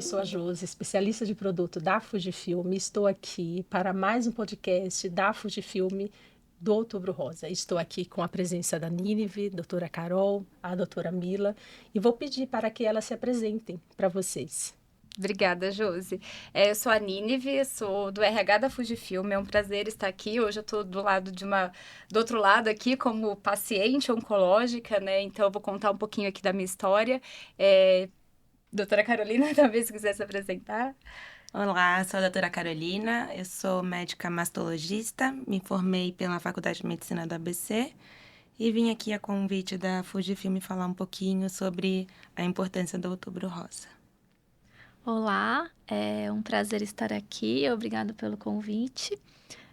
sou a Josi, especialista de produto da Fujifilm. Estou aqui para mais um podcast da Fujifilm do Outubro Rosa. Estou aqui com a presença da Nínive, doutora Carol, a doutora Mila, e vou pedir para que elas se apresentem para vocês. Obrigada, Josi. Eu sou a Nínive, sou do RH da Fujifilm. É um prazer estar aqui. Hoje eu estou do outro lado aqui como paciente oncológica, né? Então eu vou contar um pouquinho aqui da minha história. Doutora Carolina, talvez se quiser se apresentar. Olá, sou a doutora Carolina, eu sou médica mastologista, me formei pela Faculdade de Medicina da ABC e vim aqui a convite da Fujifilm falar um pouquinho sobre a importância do Outubro Rosa. Olá, é um prazer estar aqui, obrigado pelo convite.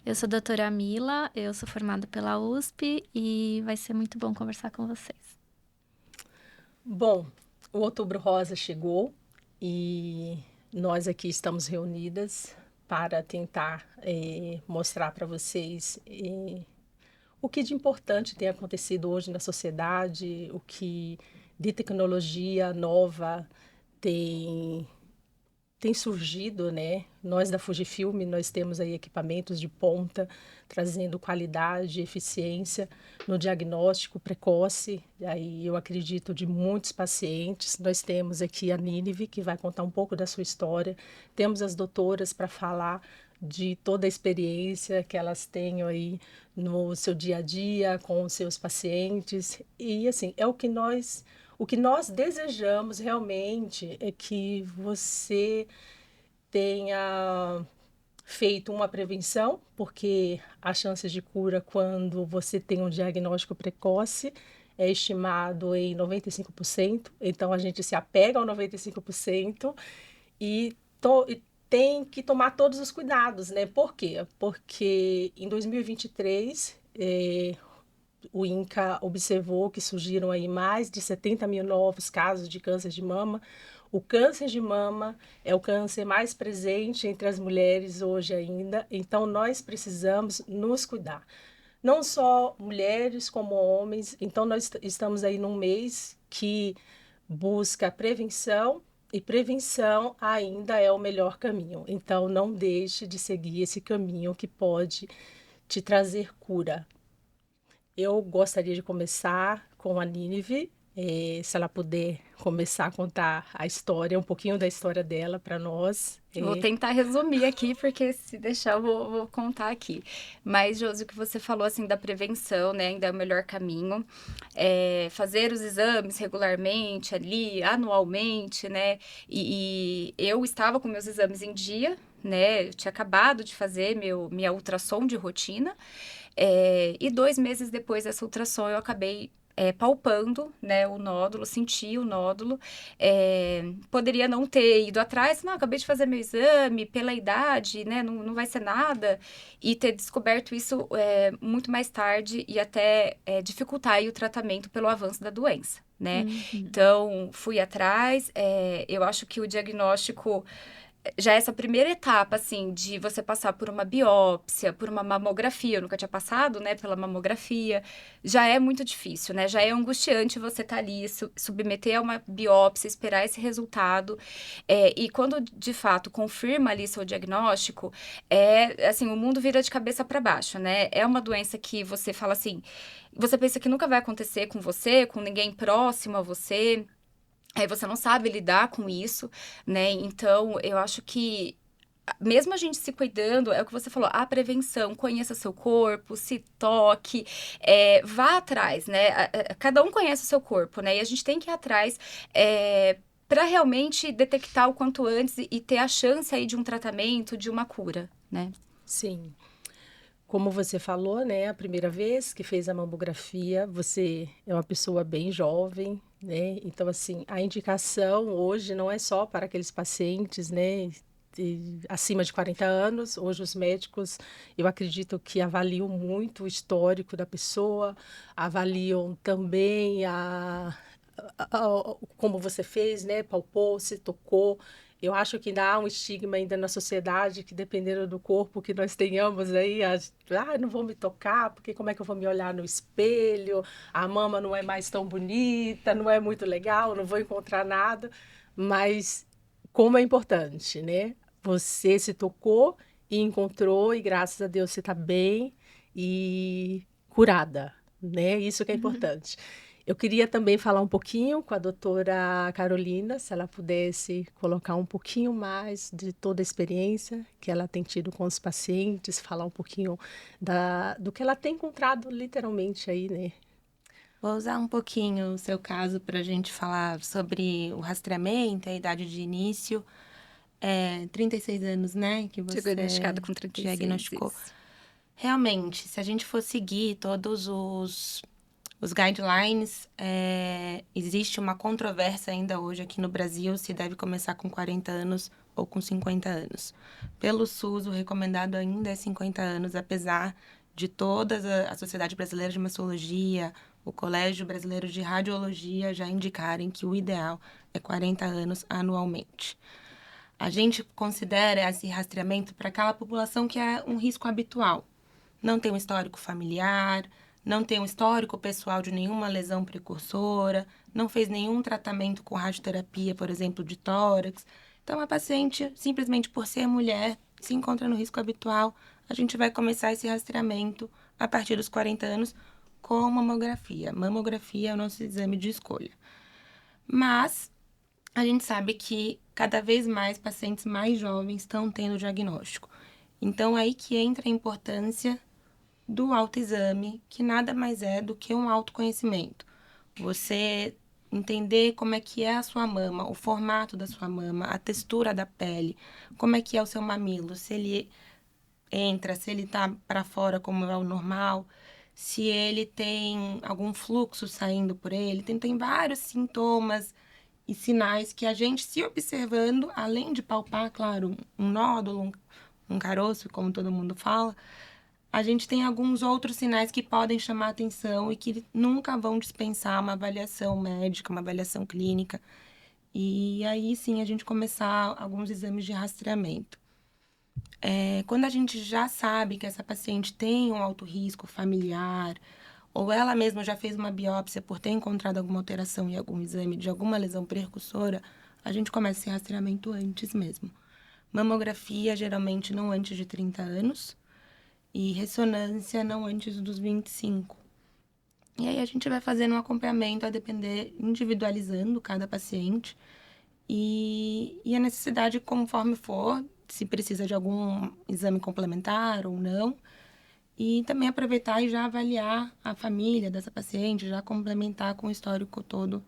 Eu sou a doutora Mila, eu sou formada pela USP e vai ser muito bom conversar com vocês. Bom, o Outubro Rosa chegou e nós aqui estamos reunidas para tentar mostrar para vocês o que de importante tem acontecido hoje na sociedade, o que de tecnologia nova tem surgido, né? Nós da Fujifilm, nós temos aí equipamentos de ponta, trazendo qualidade e eficiência no diagnóstico precoce, aí eu acredito de muitos pacientes. Nós temos aqui a Nínive, que vai contar um pouco da sua história, temos as doutoras para falar de toda a experiência que elas têm aí no seu dia a dia com os seus pacientes, e assim, o que nós desejamos realmente é que você tenha feito uma prevenção, porque as chances de cura quando você tem um diagnóstico precoce é estimado em 95%, então a gente se apega ao 95% e tem que tomar todos os cuidados, né? Por quê? Porque em 2023, o INCA observou que surgiram aí mais de 70 mil novos casos de câncer de mama. O câncer de mama é o câncer mais presente entre as mulheres hoje ainda, então nós precisamos nos cuidar. Não só mulheres como homens, então nós estamos aí num mês que busca prevenção e prevenção ainda é o melhor caminho. Então não deixe de seguir esse caminho que pode te trazer cura. Eu gostaria de começar com a Nínive, se ela puder começar a contar a história, um pouquinho da história dela para nós. Vou tentar resumir aqui, porque se deixar eu vou contar aqui. Mas, Josi, o que você falou, assim, da prevenção, né, ainda é o melhor caminho. Fazer os exames regularmente ali, anualmente, né, e eu estava com meus exames em dia, né, eu tinha acabado de fazer minha ultrassom de rotina, e 2 meses depois dessa ultrassom eu acabei palpando, né, o nódulo, senti o nódulo, poderia não ter ido atrás, não, acabei de fazer meu exame, pela idade, né, não vai ser nada, e ter descoberto isso muito mais tarde e até dificultar aí o tratamento pelo avanço da doença, né. Então, fui atrás, eu acho que o diagnóstico já essa primeira etapa, assim, de você passar por uma biópsia, por uma mamografia, eu nunca tinha passado, né, pela mamografia, já é muito difícil, né, já é angustiante você estar ali, submeter a uma biópsia, esperar esse resultado, e quando, de fato, confirma ali seu diagnóstico, assim, o mundo vira de cabeça para baixo, né, é uma doença que você fala assim, você pensa que nunca vai acontecer com você, com ninguém próximo a você, você não sabe lidar com isso, né? Então, eu acho que mesmo a gente se cuidando, é o que você falou, a prevenção, conheça seu corpo, se toque, vá atrás, né? Cada um conhece o seu corpo, né? E a gente tem que ir atrás para realmente detectar o quanto antes e ter a chance aí de um tratamento, de uma cura, né? Sim. Como você falou, né, a primeira vez que fez a mamografia, você é uma pessoa bem jovem, né? Então, assim, a indicação hoje não é só para aqueles pacientes, né, acima de 40 anos. Hoje os médicos, eu acredito que avaliam muito o histórico da pessoa, avaliam também como você fez, né, palpou, se tocou. Eu acho que ainda há um estigma ainda na sociedade que, dependendo do corpo que nós tenhamos aí, não vou me tocar, porque como é que eu vou me olhar no espelho? A mama não é mais tão bonita, não é muito legal, não vou encontrar nada. Mas como é importante, né? Você se tocou e encontrou, e graças a Deus você está bem e curada, né? Isso que é importante. Eu queria também falar um pouquinho com a doutora Carolina, se ela pudesse colocar um pouquinho mais de toda a experiência que ela tem tido com os pacientes, falar um pouquinho do que ela tem encontrado literalmente aí, né? Vou usar um pouquinho o seu caso para a gente falar sobre o rastreamento, a idade de início. 36 anos, né, que você Diagnosticado com 36. diagnosticou. Isso. Realmente, se a gente for seguir todos os guidelines, existe uma controvérsia ainda hoje aqui no Brasil se deve começar com 40 anos ou com 50 anos. Pelo SUS, o recomendado ainda é 50 anos, apesar de toda a Sociedade Brasileira de Mastologia, o Colégio Brasileiro de Radiologia já indicarem que o ideal é 40 anos anualmente. A gente considera esse rastreamento para aquela população que é um risco habitual. Não tem um histórico familiar, não tem um histórico pessoal de nenhuma lesão precursora, não fez nenhum tratamento com radioterapia, por exemplo, de tórax. Então, a paciente, simplesmente por ser mulher, se encontra no risco habitual. A gente vai começar esse rastreamento a partir dos 40 anos com mamografia. Mamografia é o nosso exame de escolha. Mas a gente sabe que cada vez mais pacientes mais jovens estão tendo diagnóstico. Então, aí que entra a importância do autoexame, que nada mais é do que um autoconhecimento. Você entender como é que é a sua mama, o formato da sua mama, a textura da pele, como é que é o seu mamilo, se ele entra, se ele tá para fora como é o normal, se ele tem algum fluxo saindo por ele, tem vários sintomas e sinais que a gente, se observando, além de palpar, claro, um nódulo, um caroço, como todo mundo fala, a gente tem alguns outros sinais que podem chamar atenção e que nunca vão dispensar uma avaliação médica, uma avaliação clínica. E aí sim a gente começar alguns exames de rastreamento. Quando a gente já sabe que essa paciente tem um alto risco familiar, ou ela mesma já fez uma biópsia por ter encontrado alguma alteração em algum exame de alguma lesão precursora, a gente começa esse rastreamento antes mesmo. Mamografia, geralmente não antes de 30 anos, e ressonância não antes dos 25. E aí a gente vai fazendo um acompanhamento a depender, individualizando cada paciente, e a necessidade, conforme for, se precisa de algum exame complementar ou não, e também aproveitar e já avaliar a família dessa paciente, já complementar com o histórico todo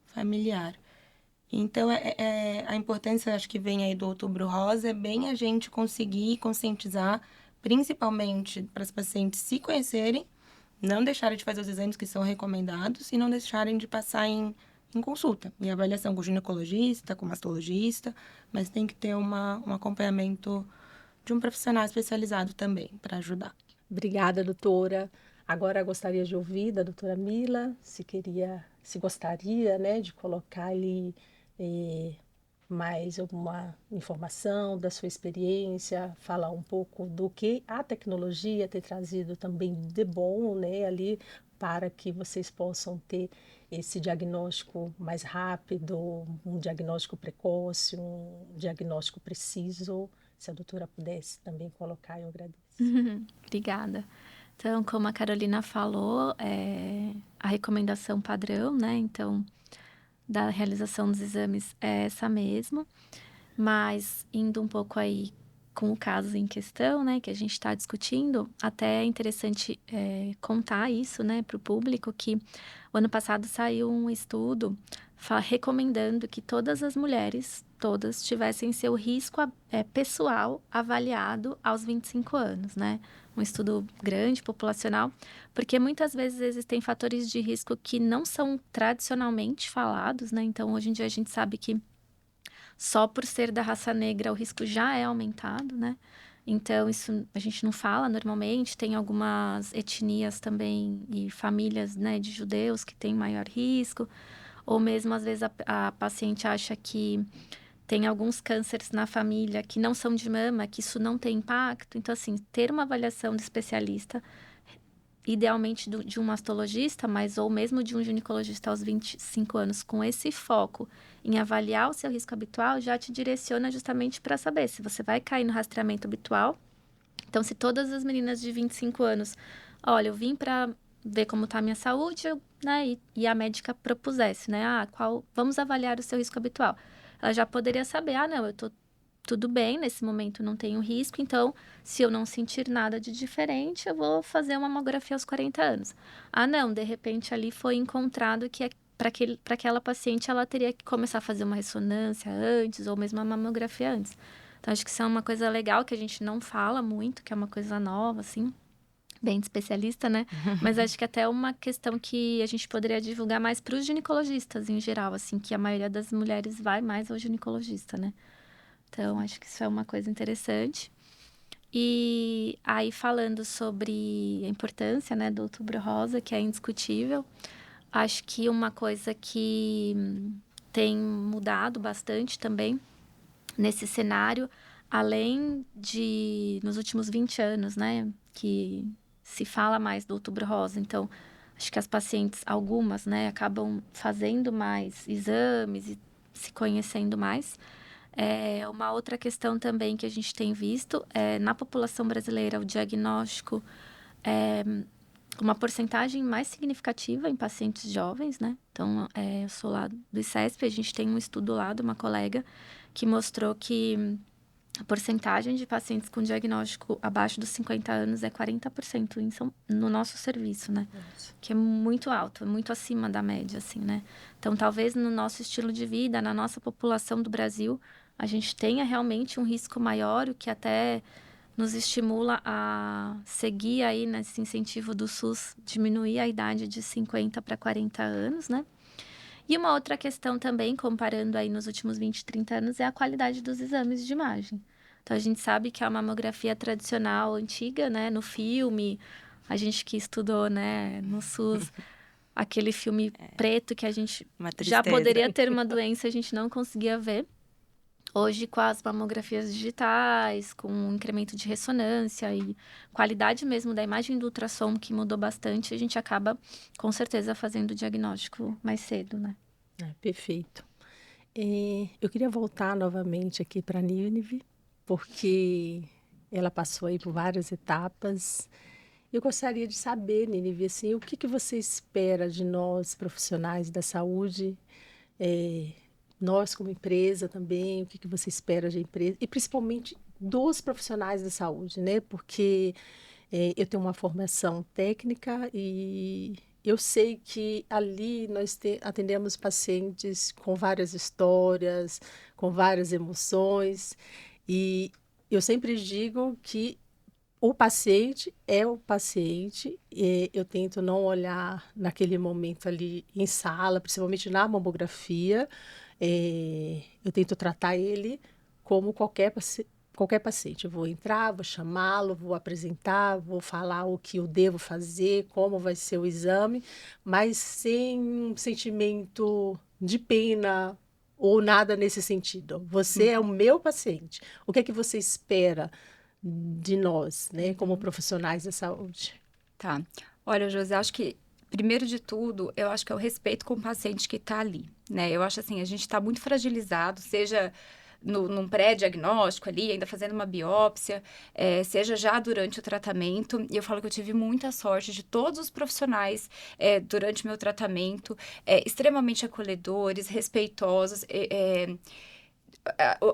familiar. Então, a importância, acho que vem aí do Outubro Rosa, é bem a gente conseguir conscientizar, principalmente para as pacientes se conhecerem, não deixarem de fazer os exames que são recomendados e não deixarem de passar em consulta, em avaliação com ginecologista, com mastologista, mas tem que ter um acompanhamento de um profissional especializado também para ajudar. Obrigada, doutora. Agora eu gostaria de ouvir da doutora Mila, se gostaria, né, de colocar ali mais alguma informação da sua experiência, falar um pouco do que a tecnologia tem trazido também de bom, né, ali para que vocês possam ter esse diagnóstico mais rápido, um diagnóstico precoce, um diagnóstico preciso. Se a doutora pudesse também colocar, eu agradeço. Obrigada. Então, como a Carolina falou, a recomendação padrão, né? Então, da realização dos exames é essa mesmo, mas indo um pouco aí com o caso em questão, né, que a gente está discutindo, até é interessante contar isso, né, para o público, que o ano passado saiu um estudo recomendando que todas as mulheres, todas, tivessem seu risco pessoal avaliado aos 25 anos, né? Um estudo grande, populacional, porque muitas vezes existem fatores de risco que não são tradicionalmente falados, né? Então, hoje em dia a gente sabe que só por ser da raça negra o risco já é aumentado, né? Então, isso a gente não fala normalmente. Tem algumas etnias também e famílias, né, de judeus que têm maior risco. Ou mesmo, às vezes, a paciente acha que tem alguns cânceres na família que não são de mama, que isso não tem impacto. Então, assim, ter uma avaliação de especialista idealmente de um mastologista, mas ou mesmo de um ginecologista aos 25 anos, com esse foco em avaliar o seu risco habitual, já te direciona justamente para saber se você vai cair no rastreamento habitual. Então, se todas as meninas de 25 anos, olha, eu vim para ver como está a minha saúde, né, e a médica propusesse, né, vamos avaliar o seu risco habitual. Ela já poderia saber, não, eu tô tudo bem, nesse momento não tenho risco, então, se eu não sentir nada de diferente, eu vou fazer uma mamografia aos 40 anos. Não, de repente ali foi encontrado que para aquela paciente ela teria que começar a fazer uma ressonância antes, ou mesmo uma mamografia antes. Então, acho que isso é uma coisa legal que a gente não fala muito, que é uma coisa nova, assim, bem de especialista, né? Mas acho que até é uma questão que a gente poderia divulgar mais para os ginecologistas em geral, assim, que a maioria das mulheres vai mais ao ginecologista, né? Então, acho que isso é uma coisa interessante. E aí, falando sobre a importância, né, do Outubro Rosa, que é indiscutível, acho que uma coisa que tem mudado bastante também nesse cenário, além de, nos últimos 20 anos, né, que se fala mais do Outubro Rosa. Então, acho que as pacientes, algumas, né, acabam fazendo mais exames e se conhecendo mais. Uma outra questão também que a gente tem visto é, na população brasileira, o diagnóstico uma porcentagem mais significativa em pacientes jovens, né? Então, eu sou lá do ICESP, a gente tem um estudo lá de uma colega que mostrou que a porcentagem de pacientes com diagnóstico abaixo dos 50 anos é 40% no nosso serviço, né? Nossa. Que é muito alto, é muito acima da média, assim, né? Então, talvez no nosso estilo de vida, na nossa população do Brasil, a gente tenha realmente um risco maior, o que até nos estimula a seguir aí nesse incentivo do SUS, diminuir a idade de 50 para 40 anos, né? E uma outra questão também, comparando aí nos últimos 20, 30 anos, é a qualidade dos exames de imagem. Então, a gente sabe que é uma mamografia tradicional, antiga, né? No filme, a gente que estudou, né, no SUS, aquele filme preto que a gente já poderia ter uma doença, a gente não conseguia ver. Hoje, com as mamografias digitais, com um incremento de ressonância e qualidade mesmo da imagem do ultrassom, que mudou bastante, a gente acaba, com certeza, fazendo o diagnóstico mais cedo, né? Perfeito. Eu queria voltar novamente aqui para a Nínive, porque ela passou aí por várias etapas. Eu gostaria de saber, Nínive, assim, o que você espera de nós, profissionais da saúde, nós como empresa também, o que você espera de empresa, e principalmente dos profissionais da saúde, né? Porque eu tenho uma formação técnica e eu sei que ali nós atendemos pacientes com várias histórias, com várias emoções, e eu sempre digo que o paciente é o paciente, e eu tento não olhar naquele momento ali em sala, principalmente na mamografia, eu tento tratar ele como qualquer paciente. Eu vou entrar, vou chamá-lo, vou apresentar, vou falar o que eu devo fazer, como vai ser o exame, mas sem um sentimento de pena ou nada nesse sentido. Você é o meu paciente. O que é que você espera de nós, né, como profissionais da saúde? Tá. Olha, José, acho que, primeiro de tudo, eu acho que é o respeito com o paciente que está ali, né? Eu acho assim, a gente está muito fragilizado, seja num pré-diagnóstico ali, ainda fazendo uma biópsia, seja já durante o tratamento. E eu falo que eu tive muita sorte de todos os profissionais durante o meu tratamento, extremamente acolhedores, respeitosos,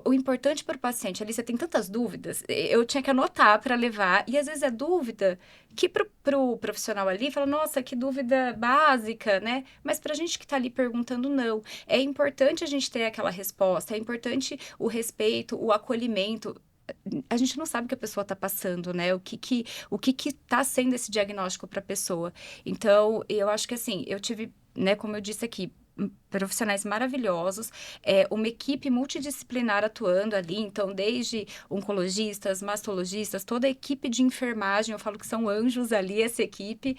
o importante para o paciente ali, você tem tantas dúvidas, eu tinha que anotar para levar, e às vezes é dúvida que para o profissional ali fala, nossa, que dúvida básica, né? Mas para a gente que está ali perguntando, não. É importante a gente ter aquela resposta, é importante o respeito, o acolhimento. A gente não sabe o que a pessoa está passando, né? O que está sendo esse diagnóstico para a pessoa. Então, eu acho que assim, eu tive, né, como eu disse aqui, profissionais maravilhosos, uma equipe multidisciplinar atuando ali, então desde oncologistas, mastologistas, toda a equipe de enfermagem, eu falo que são anjos ali, essa equipe,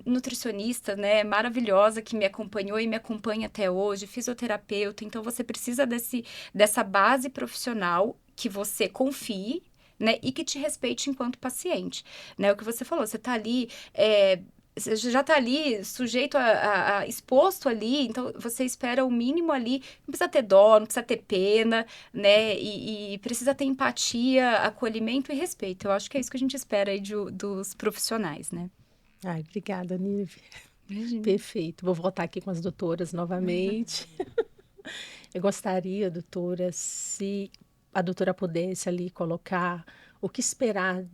nutricionista, né, maravilhosa, que me acompanhou e me acompanha até hoje, fisioterapeuta, então você precisa dessa base profissional que você confie, né? E que te respeite enquanto paciente, né? O que você falou, você tá ali, você já tá ali sujeito exposto ali, então você espera o mínimo ali, não precisa ter dó, não precisa ter pena, né? E precisa ter empatia, acolhimento e respeito. Eu acho que é isso que a gente espera aí dos profissionais, né? Ai, obrigada, Nive. Imagina. Perfeito. Vou voltar aqui com as doutoras novamente. Eu gostaria, doutora, se a doutora pudesse ali colocar o que esperar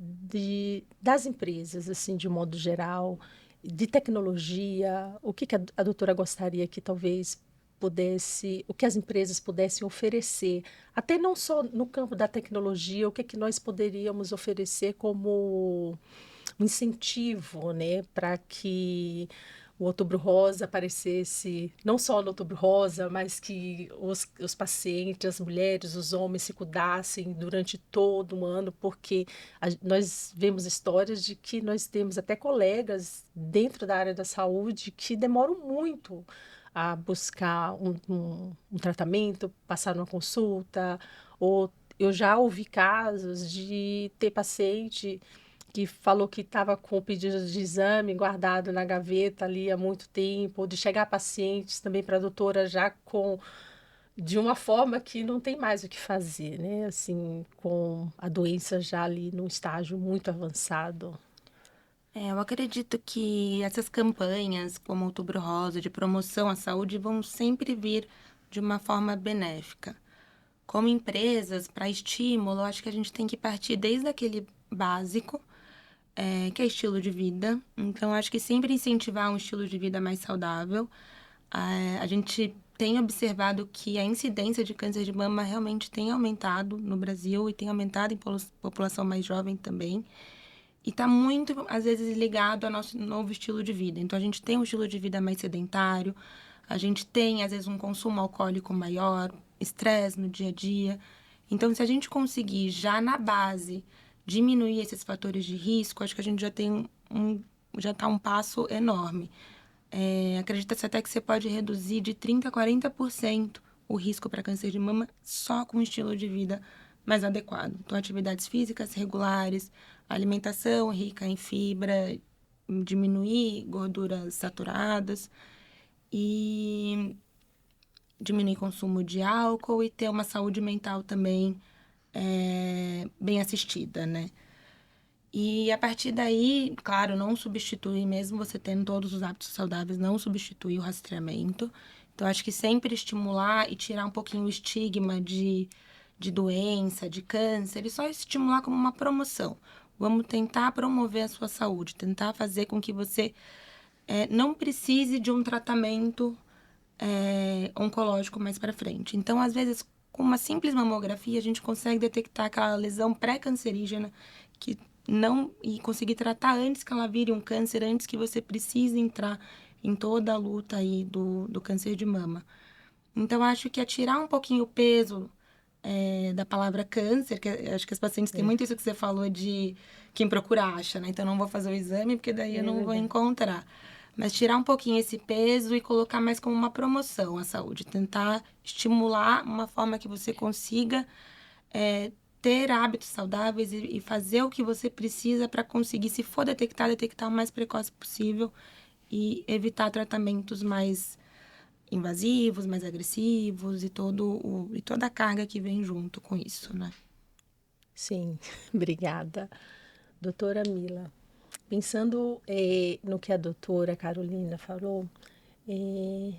das empresas, assim, de modo geral, de tecnologia, o que a doutora gostaria que talvez pudesse, o que as empresas pudessem oferecer, até não só no campo da tecnologia, o que é que nós poderíamos oferecer como um incentivo, né, para que o Outubro Rosa aparecesse não só no Outubro Rosa, mas que os pacientes, as mulheres, os homens se cuidassem durante todo o ano, porque nós vemos histórias de que nós temos até colegas dentro da área da saúde que demoram muito a buscar um tratamento, passar uma consulta, ou eu já ouvi casos de ter paciente que falou que estava com o pedido de exame guardado na gaveta ali há muito tempo, ou de chegar pacientes também para a doutora já com de uma forma que não tem mais o que fazer, né? Assim, com a doença já ali num estágio muito avançado. Eu acredito que essas campanhas, como Outubro Rosa, de promoção à saúde, vão sempre vir de uma forma benéfica. Como empresas, para estímulo, eu acho que a gente tem que partir desde aquele básico, que é estilo de vida. Então, acho que sempre incentivar um estilo de vida mais saudável. A gente tem observado que a incidência de câncer de mama realmente tem aumentado no Brasil e tem aumentado em população mais jovem também. E está muito, às vezes, ligado ao nosso novo estilo de vida. Então, a gente tem um estilo de vida mais sedentário, a gente tem, às vezes, um consumo alcoólico maior, estresse no dia a dia. Então, se a gente conseguir, já na base, diminuir esses fatores de risco, acho que a gente já tem já está um passo enorme. Acredita-se até que você pode reduzir de 30% a 40% o risco para câncer de mama só com um estilo de vida mais adequado. Então, atividades físicas regulares, alimentação rica em fibra, diminuir gorduras saturadas e diminuir consumo de álcool e ter uma saúde mental também bem assistida, né? E a partir daí, claro, não substitui, mesmo você tendo todos os hábitos saudáveis, não substitui o rastreamento. Então, acho que sempre estimular e tirar um pouquinho o estigma de doença, de câncer, e só estimular como uma promoção. Vamos tentar promover a sua saúde, tentar fazer com que você não precise de um tratamento oncológico mais para frente. Então, às vezes, com uma simples mamografia, a gente consegue detectar aquela lesão pré-cancerígena que não e conseguir tratar antes que ela vire um câncer, antes que você precise entrar em toda a luta aí do câncer de mama. Então, acho que é tirar um pouquinho o peso da palavra câncer, que acho que as pacientes têm muito isso que você falou de quem procura acha, né? Então, não vou fazer o exame, porque daí eu não vou encontrar. Mas tirar um pouquinho esse peso e colocar mais como uma promoção à saúde. Tentar estimular uma forma que você consiga ter hábitos saudáveis e fazer o que você precisa para conseguir, se for detectar o mais precoce possível e evitar tratamentos mais invasivos, mais agressivos e toda a carga que vem junto com isso, né? Sim, obrigada. Doutora Mila, pensando no que a doutora Carolina falou, eh,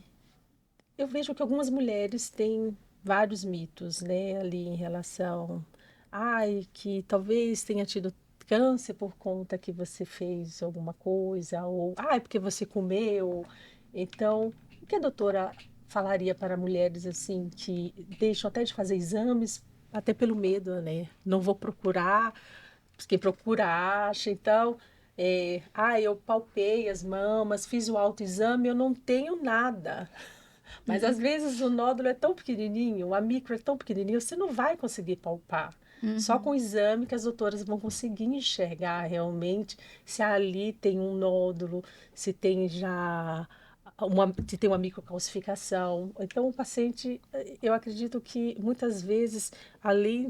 eu vejo que algumas mulheres têm vários mitos, né, ali em relação, ai, que talvez tenha tido câncer por conta que você fez alguma coisa, ou ai, porque você comeu. Então, o que a doutora falaria para mulheres assim que deixam até de fazer exames, até pelo medo, né? Não vou procurar, quem procura acha, então, eu palpei as mamas, fiz o autoexame, eu não tenho nada. Mas às vezes o nódulo é tão pequenininho, a micro é tão pequenininho, você não vai conseguir palpar. Só com o exame que as doutoras vão conseguir enxergar realmente se ali tem um nódulo, se tem já que tem uma microcalcificação. Então, o paciente, eu acredito que muitas vezes, além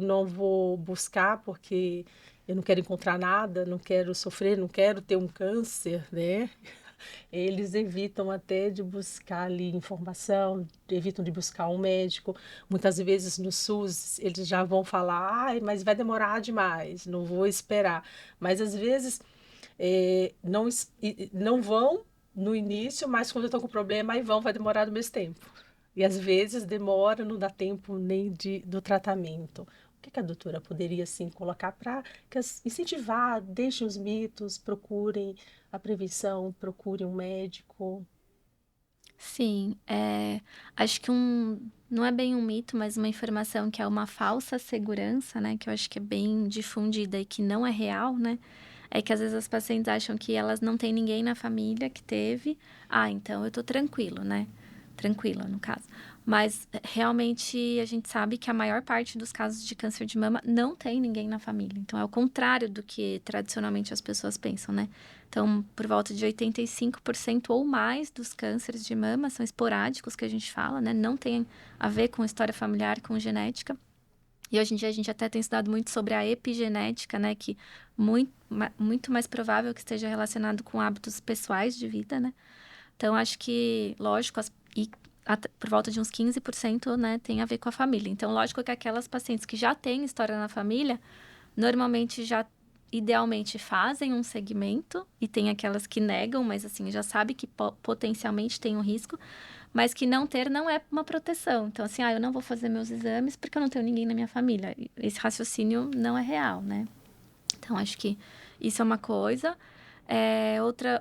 não vou buscar porque eu não quero encontrar nada, não quero sofrer, não quero ter um câncer, né? Eles evitam até de buscar ali informação, evitam de buscar um médico. Muitas vezes no SUS eles já vão falar, ai, mas vai demorar demais, não vou esperar. Mas às vezes não vão no início, mas quando estão com problema, aí vai demorar do mesmo tempo. E às vezes demora, não dá tempo nem do tratamento. O que a doutora poderia, assim, colocar para incentivar, deixem os mitos, procurem a prevenção, procurem um médico? Sim, acho que não é bem um mito, mas uma informação que é uma falsa segurança, né? Que eu acho que é bem difundida e que não é real, né? É que às vezes as pacientes acham que elas não têm ninguém na família que teve. Ah, então eu tô tranquilo, né? Tranquila, no caso. Mas realmente a gente sabe que a maior parte dos casos de câncer de mama não tem ninguém na família. Então é o contrário do que tradicionalmente as pessoas pensam, né? Então, por volta de 85% ou mais dos cânceres de mama são esporádicos, que a gente fala, né? Não tem a ver com história familiar, com genética. E hoje em dia a gente até tem estudado muito sobre a epigenética, né? Que muito mais provável que esteja relacionado com hábitos pessoais de vida, né? Então, acho que, lógico, por volta de uns 15%, né, tem a ver com a família. Então, lógico que aquelas pacientes que já têm história na família, normalmente já, idealmente, fazem um segmento, e tem aquelas que negam, mas assim, já sabe que potencialmente tem um risco, mas que não ter não é uma proteção. Então, assim, eu não vou fazer meus exames porque eu não tenho ninguém na minha família. Esse raciocínio não é real, né? Então, acho que isso é uma coisa.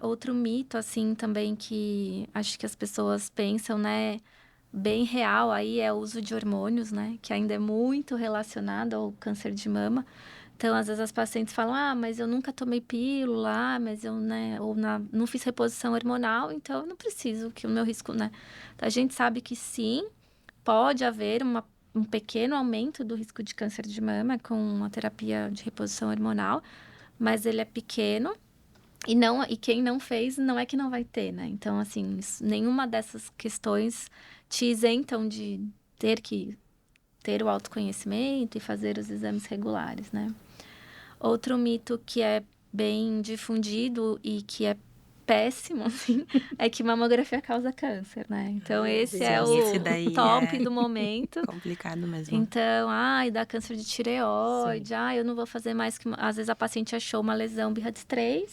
Outro mito, assim, também que acho que as pessoas pensam, né? Bem real aí é o uso de hormônios, né? Que ainda é muito relacionado ao câncer de mama. Então, às vezes as pacientes falam, mas eu nunca tomei pílula, mas eu, né, não fiz reposição hormonal, então eu não preciso, que o meu risco, né? Então, a gente sabe que sim, pode haver um pequeno aumento do risco de câncer de mama com uma terapia de reposição hormonal, mas ele é pequeno. E quem não fez, não é que não vai ter, né? Então, assim, nenhuma dessas questões te isentam de ter o autoconhecimento e fazer os exames regulares, né? Outro mito que é bem difundido e que é péssimo, assim, é que mamografia causa câncer, né? Então, esse é Esse o daí top é do momento. complicado mesmo. Então, dá câncer de tireoide, Sim. eu não vou fazer mais que... Às vezes a paciente achou uma lesão BRCA3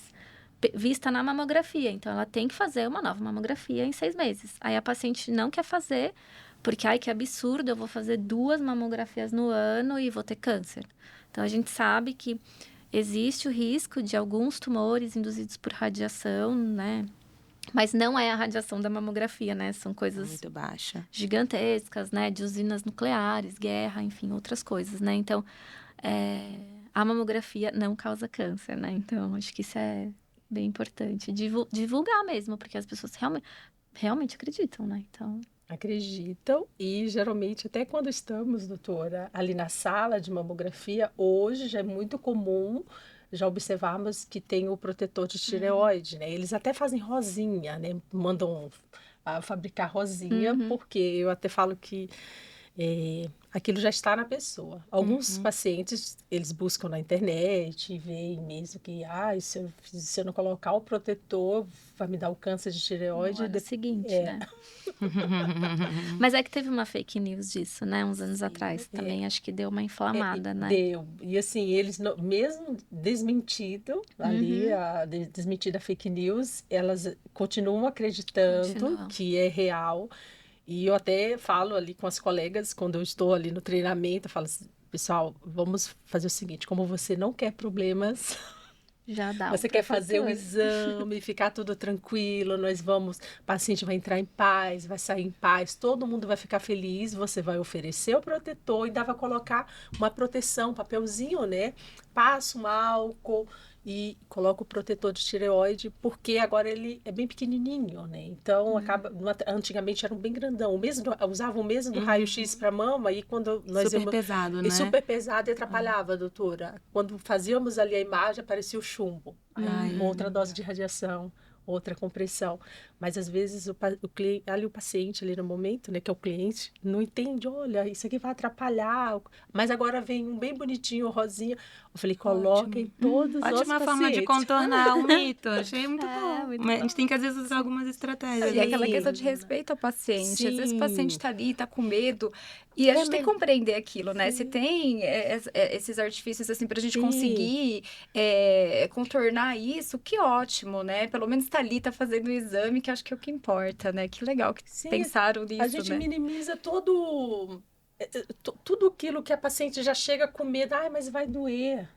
vista na mamografia, então ela tem que fazer uma nova mamografia em 6 meses. Aí a paciente não quer fazer, porque, que absurdo, eu vou fazer 2 mamografias no ano e vou ter câncer. Então, a gente sabe que existe o risco de alguns tumores induzidos por radiação, né? Mas não é a radiação da mamografia, né? São coisas Muito baixa. gigantescas, né? De usinas nucleares, guerra, enfim, outras coisas, né? Então, a mamografia não causa câncer, né? Então, acho que isso é bem importante. Divulgar mesmo, porque as pessoas realmente acreditam, né? Então... Acreditam e geralmente até quando estamos, doutora, ali na sala de mamografia, hoje já é muito comum já observarmos que tem o protetor de tireoide, né? Eles até fazem rosinha, né? Mandam fabricar rosinha, porque eu até falo que aquilo já está na pessoa. Alguns pacientes, eles buscam na internet e veem mesmo que, se eu não colocar o protetor, vai me dar o câncer de tireoide. No ano seguinte, né? Mas é que teve uma fake news disso, né? Uns anos atrás também. Acho que deu uma inflamada, né? Deu. E assim, eles, mesmo desmentido ali, desmentida a fake news, elas continuam acreditando que é real. E eu até falo ali com as colegas, quando eu estou ali no treinamento, eu falo assim, pessoal, vamos fazer o seguinte, como você não quer problemas... Já dá Você quer fazer o exame, ficar tudo tranquilo, o paciente vai entrar em paz, vai sair em paz, todo mundo vai ficar feliz, você vai oferecer o protetor e ainda vai colocar uma proteção, papelzinho, né? Passa um álcool e coloca o protetor de tireoide, porque agora ele é bem pequenininho, né? Então, antigamente era bem grandão, usavam o mesmo do raio-x para mama e quando nós super pesado, né? E super pesado e atrapalhava, doutora. Quando fazíamos ali a imagem, aparecia o chumbo. Aí, outra dose de radiação, outra compressão. Mas às vezes ali o paciente, ali no momento, né, que é o cliente, não entende, olha, isso aqui vai atrapalhar, mas agora vem um bem bonitinho, rosinha. Eu falei, coloquem Ótimo. todos os Ótima forma de pacientes. contornar o mito. Achei muito É, bom. muito Mas a bom. gente tem que, às vezes, usar algumas estratégias. E é aquela Sim. questão de respeito ao paciente. Às vezes o paciente Sim. tá ali, tá com medo. E a gente tem que compreender aquilo, né? Se tem esses artifícios, assim, pra gente Sim. conseguir contornar isso, que ótimo, né? Pelo menos tá ali, tá fazendo o exame, que acho que é o que importa, né? Que legal que Sim, pensaram nisso, a gente né? minimiza tudo aquilo que a paciente já chega com medo. Ai, mas vai doer.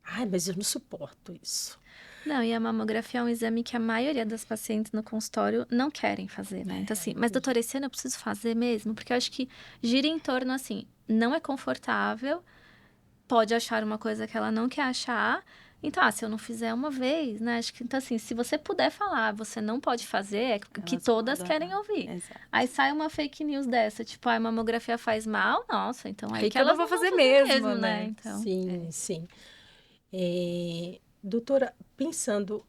Ai, mas eu não suporto isso. Não, e a mamografia é um exame que a maioria das pacientes no consultório não querem fazer, né? Então, assim, mas doutora, esse ano eu preciso fazer mesmo? Porque eu acho que gira em torno, assim, não é confortável, pode achar uma coisa que ela não quer achar. Então, se eu não fizer uma vez, né? Acho que, então, assim, se você puder falar, você não pode fazer, é que Elas todas podem, querem ouvir. Exato. Aí sai uma fake news dessa, tipo, a mamografia faz mal, nossa, então aí Aí que que eu não elas vou não vão fazer fazer mesmo, né? né? Então, Sim. Doutora, pensando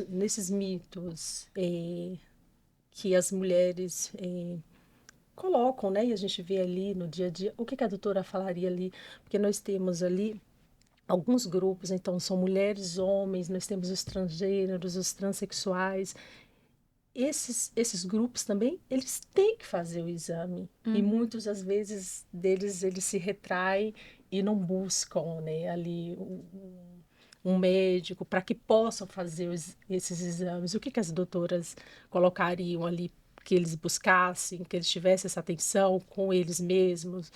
nesses mitos que as mulheres colocam, né? E a gente vê ali no dia a dia, o que a doutora falaria ali? Porque nós temos ali alguns grupos, então são mulheres, homens, nós temos os transgêneros, os transexuais. Esses grupos também, eles têm que fazer o exame. E muitas às vezes deles, eles se retraem e não buscam, né, ali um médico para que possam fazer esses exames. O que as doutoras colocariam ali que eles buscassem, que eles tivessem essa atenção com eles mesmos,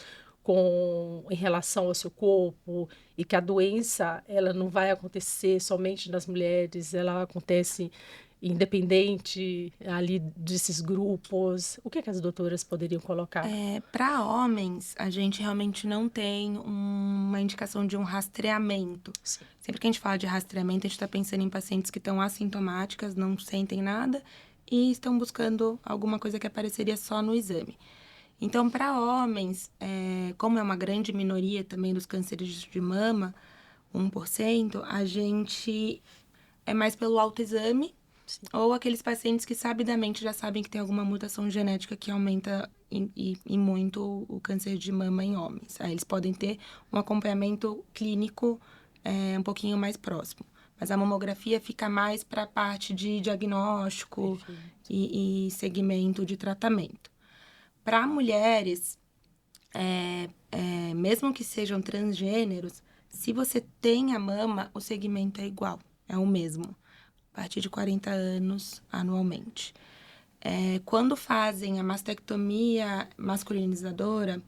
em relação ao seu corpo, e que a doença ela não vai acontecer somente nas mulheres, ela acontece independente ali desses grupos. O que as doutoras poderiam colocar? Para homens, a gente realmente não tem uma indicação de um rastreamento. Sim. Sempre que a gente fala de rastreamento, a gente está pensando em pacientes que estão assintomáticas, não sentem nada e estão buscando alguma coisa que apareceria só no exame. Então, para homens, como é uma grande minoria também dos cânceres de mama, 1%, a gente é mais pelo autoexame. Sim. Ou aqueles pacientes que sabidamente já sabem que tem alguma mutação genética que aumenta em muito o câncer de mama em homens. Aí eles podem ter um acompanhamento clínico um pouquinho mais próximo. Mas a mamografia fica mais para a parte de diagnóstico e segmento de tratamento. Para mulheres, mesmo que sejam transgêneros, se você tem a mama, o segmento é igual, é o mesmo. A partir de 40 anos anualmente. Quando fazem a mastectomia masculinizadora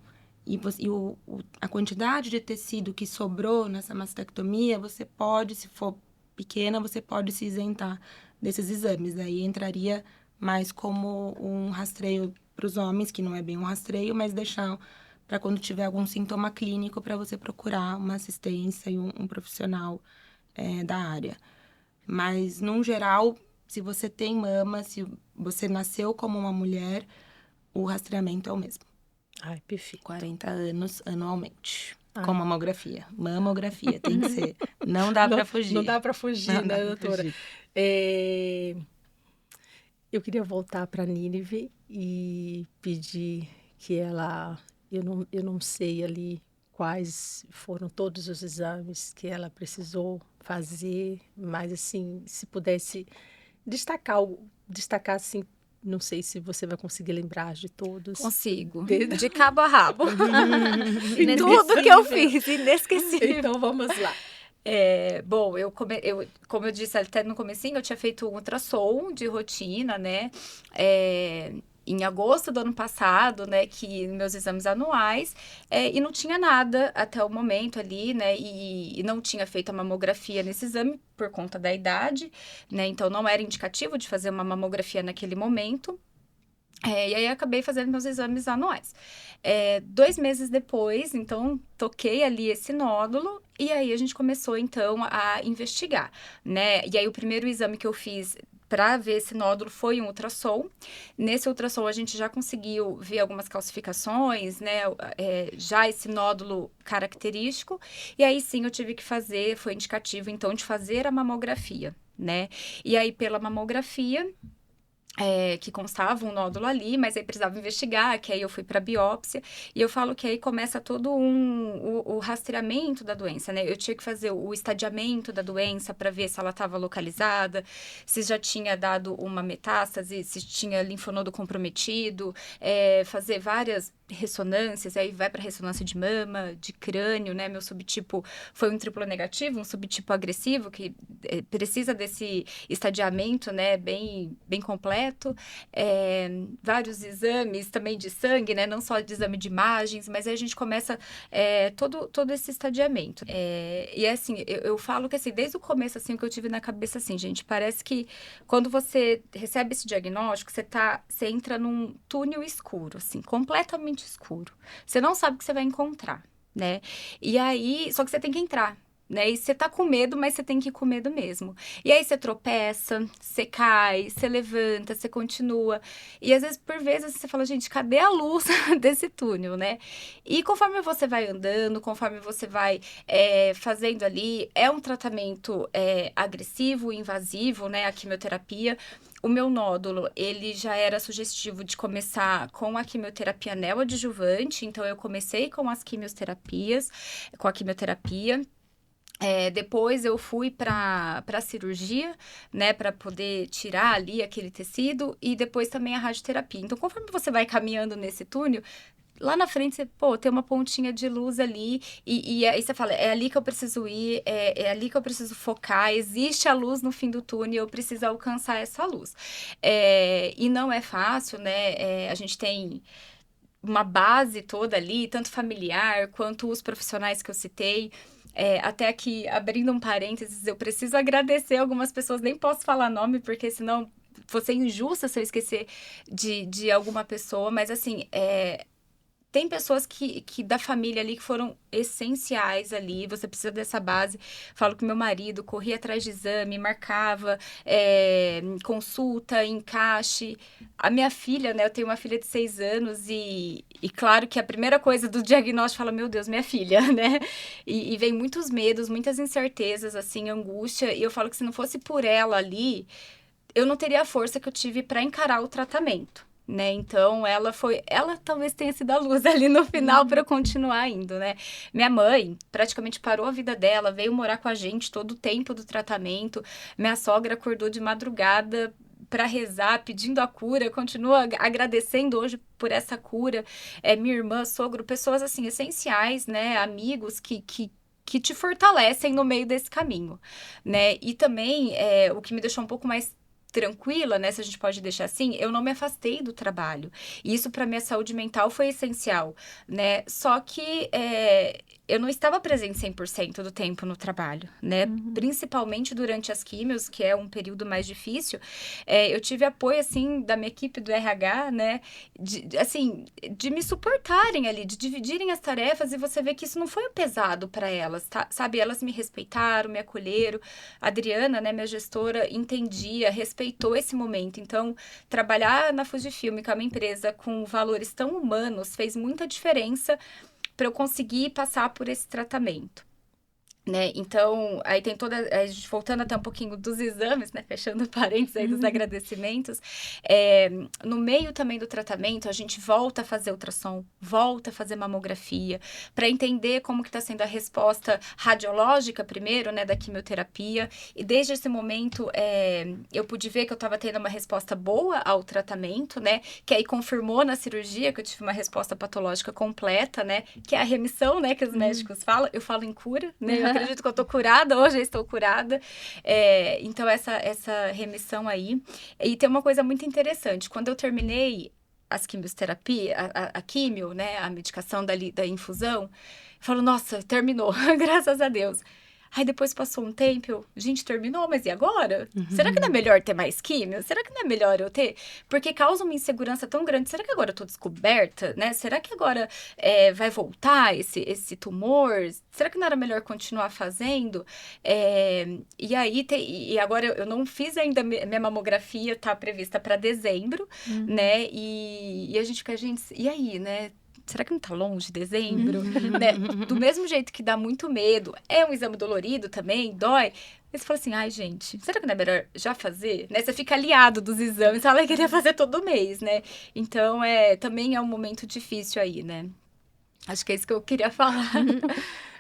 a quantidade de tecido que sobrou nessa mastectomia, você pode, se for pequena, você pode se isentar desses exames. Aí entraria mais como um rastreio para os homens, que não é bem um rastreio, mas deixar para quando tiver algum sintoma clínico para você procurar uma assistência e um profissional da área. Mas, no geral, se você tem mama, se você nasceu como uma mulher, o rastreamento é o mesmo. Ai, perfeito. 40 anos anualmente. Ai. Com mamografia. Mamografia, tem que ser. Não dá para fugir. Não dá para fugir, Não né, dá pra doutora? fugir. Eu queria voltar para Nínive e pedir que ela... Eu não sei ali quais foram todos os exames que ela precisou fazer, mas assim, se pudesse destacar assim, não sei se você vai conseguir lembrar de todos. Consigo. Desde- De cabo a rabo. Tudo que eu fiz, inesquecível. Então vamos lá. Bom, como eu disse até no comecinho, eu tinha feito um ultrassom de rotina, né? Em agosto do ano passado, né? Que meus exames anuais, e não tinha nada até o momento ali, né? E não tinha feito a mamografia nesse exame por conta da idade, né? Então não era indicativo de fazer uma mamografia naquele momento. E aí, acabei fazendo meus exames anuais. 2 meses depois, então, toquei ali esse nódulo. E aí, a gente começou, então, a investigar, né? E aí, o primeiro exame que eu fiz para ver esse nódulo foi um ultrassom. Nesse ultrassom, a gente já conseguiu ver algumas calcificações, né? Já esse nódulo característico. E aí, sim, eu tive que fazer, foi indicativo, então, de fazer a mamografia, né? E aí, pela mamografia, que constava um nódulo ali, mas aí precisava investigar, que aí eu fui para biópsia, e eu falo que aí começa todo o rastreamento da doença, né? Eu tinha que fazer o estadiamento da doença para ver se ela estava localizada, se já tinha dado uma metástase, se tinha linfonodo comprometido, fazer várias ressonâncias, aí vai para ressonância de mama, de crânio, né? Meu subtipo foi um triplo negativo, um subtipo agressivo, que precisa desse estadiamento, né? Bem completo. Vários exames também de sangue, né? Não só de exame de imagens, mas aí a gente começa todo esse estadiamento. E assim, eu falo que assim, desde o começo, assim, o que eu tive na cabeça, assim, gente, parece que quando você recebe esse diagnóstico, você entra num túnel escuro, assim, completamente escuro. Você não sabe o que você vai encontrar, né? E aí, só que você tem que entrar. Né? E você tá com medo, mas você tem que ir com medo mesmo. E aí você tropeça, você cai, você levanta, você continua. E às vezes, por vezes, você fala, gente, cadê a luz desse túnel, né? E conforme você vai andando, conforme você vai fazendo ali, é um tratamento agressivo, invasivo, né? A quimioterapia. O meu nódulo, ele já era sugestivo de começar com a quimioterapia neoadjuvante. Então, eu comecei com a quimioterapia. Depois eu fui para a cirurgia, né, para poder tirar ali aquele tecido, e depois também a radioterapia. Então, conforme você vai caminhando nesse túnel, lá na frente você, tem uma pontinha de luz ali, e aí você fala, é ali que eu preciso ir, é ali que eu preciso focar, existe a luz no fim do túnel, eu preciso alcançar essa luz. E não é fácil, né, a gente tem uma base toda ali, tanto familiar quanto os profissionais que eu citei. Até aqui, abrindo um parênteses, eu preciso agradecer algumas pessoas, nem posso falar nome, porque senão vou ser injusta se eu esquecer de alguma pessoa, mas assim, tem pessoas que da família ali que foram essenciais ali, você precisa dessa base. Falo que meu marido corria atrás de exame, marcava consulta, encaixe. A minha filha, né, eu tenho uma filha de 6 anos e claro que a primeira coisa do diagnóstico fala, meu Deus, minha filha, né? E vem muitos medos, muitas incertezas, assim, angústia. E eu falo que se não fosse por ela ali, eu não teria a força que eu tive para encarar o tratamento. Né? Então, ela talvez tenha sido a luz ali no final para eu continuar indo, né? Minha mãe praticamente parou a vida dela, veio morar com a gente todo o tempo do tratamento. Minha sogra acordou de madrugada para rezar, pedindo a cura, continua agradecendo hoje por essa cura. Minha irmã, sogro, pessoas assim essenciais, né? Amigos que te fortalecem no meio desse caminho, né? E também, o que me deixou um pouco mais tranquila, né, se a gente pode deixar assim, eu não me afastei do trabalho. E isso para minha saúde mental foi essencial, né? Só que eu não estava presente 100% do tempo no trabalho, né? Principalmente durante as químios, que é um período mais difícil. Eu tive apoio, assim, da minha equipe do RH, né? De me suportarem ali, de dividirem as tarefas, e você vê que isso não foi um pesado para elas, tá? Sabe? Elas me respeitaram, me acolheram. A Adriana, né, minha gestora, entendia, respeitou esse momento. Então, trabalhar na Fujifilm, que é uma empresa com valores tão humanos, fez muita diferença para eu conseguir passar por esse tratamento. Né? Então, aí tem a gente voltando até um pouquinho dos exames, né? Fechando parênteses aí dos agradecimentos. No meio também do tratamento, a gente volta a fazer ultrassom, volta a fazer mamografia, para entender como que está sendo a resposta radiológica primeiro, né? Da quimioterapia. E desde esse momento, eu pude ver que eu estava tendo uma resposta boa ao tratamento, né? Que aí confirmou na cirurgia que eu tive uma resposta patológica completa, né? Que é a remissão, né? Que os médicos falam. Eu falo em cura, né? Eu acredito que eu tô curada, hoje eu estou curada. Então, essa remissão aí. E tem uma coisa muito interessante. Quando eu terminei as quimioterapias, a químio, né? A medicação da infusão, eu falo, nossa, terminou, graças a Deus. Aí depois passou um tempo, gente, terminou, mas e agora? Será que não é melhor ter mais químio? Será que não é melhor eu ter? Porque causa uma insegurança tão grande. Será que agora eu tô descoberta, né? Será que agora vai voltar esse tumor? Será que não era melhor continuar fazendo? E aí, e agora eu não fiz ainda, minha mamografia tá prevista para dezembro, né? E a gente fica, gente, e aí, né? Será que não tá longe dezembro? Né? Do mesmo jeito que dá muito medo, é um exame dolorido também, dói, Aí você fala assim, ai, gente, será que não é melhor já fazer? Né? Você fica aliado dos exames, ela queria fazer todo mês, né? Então, também é um momento difícil aí, né? Acho que é isso que eu queria falar.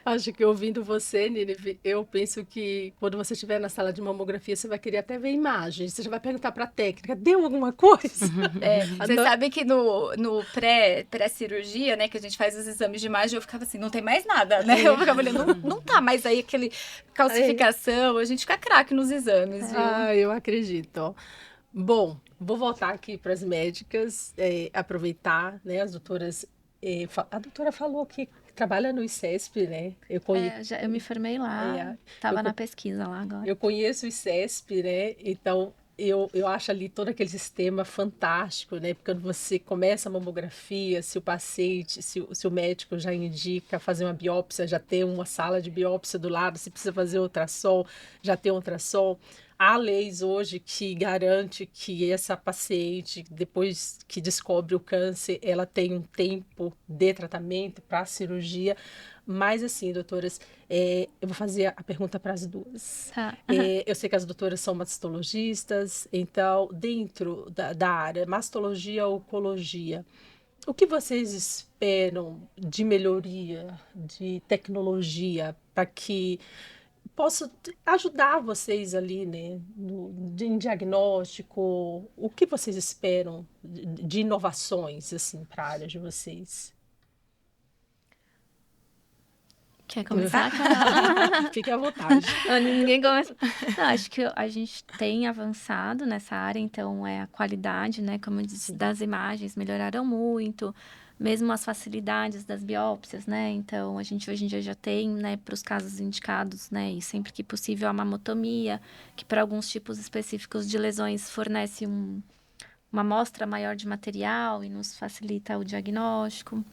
Acho que ouvindo você, Nini, eu penso que quando você estiver na sala de mamografia, você vai querer até ver imagens. Você já vai perguntar para a técnica, deu alguma coisa? Você sabe que no pré-cirurgia, né, que a gente faz os exames de imagem, eu ficava assim, não tem mais nada, né? Eu ficava olhando, não tá mais aí aquele calcificação, a gente fica craque nos exames, viu? Ah, eu acredito. Bom, vou voltar aqui para as médicas, aproveitar, né, as doutoras. A doutora falou que trabalha no ICESP, né? Eu me formei lá, Eu, estava na pesquisa lá agora. eu conheço o ICESP, né? Então, eu acho ali todo aquele sistema fantástico, né? Porque quando você começa a mamografia, se o paciente, se o médico já indica fazer uma biópsia, já tem uma sala de biópsia do lado, se precisa fazer ultrassom, já tem ultrassom. Há leis hoje que garante que essa paciente, depois que descobre o câncer, ela tem um tempo de tratamento para a cirurgia. Mas assim, doutoras, eu vou fazer a pergunta para as duas. Tá. Eu sei que as doutoras são mastologistas, então, dentro da área mastologia, oncologia, o que vocês esperam de melhoria, de tecnologia, para que possa ajudar vocês ali, né, em diagnóstico? O que vocês esperam de inovações, assim, para a área de vocês? Quer começar, Carol? Fique à vontade. Ninguém começa. Não, acho que a gente tem avançado nessa área, então a qualidade, né, como eu disse, das imagens melhoraram muito, mesmo as facilidades das biópsias, né? Então a gente hoje em dia já tem, né, para os casos indicados, né, e sempre que possível a mamotomia, que para alguns tipos específicos de lesões fornece uma amostra maior de material e nos facilita o diagnóstico.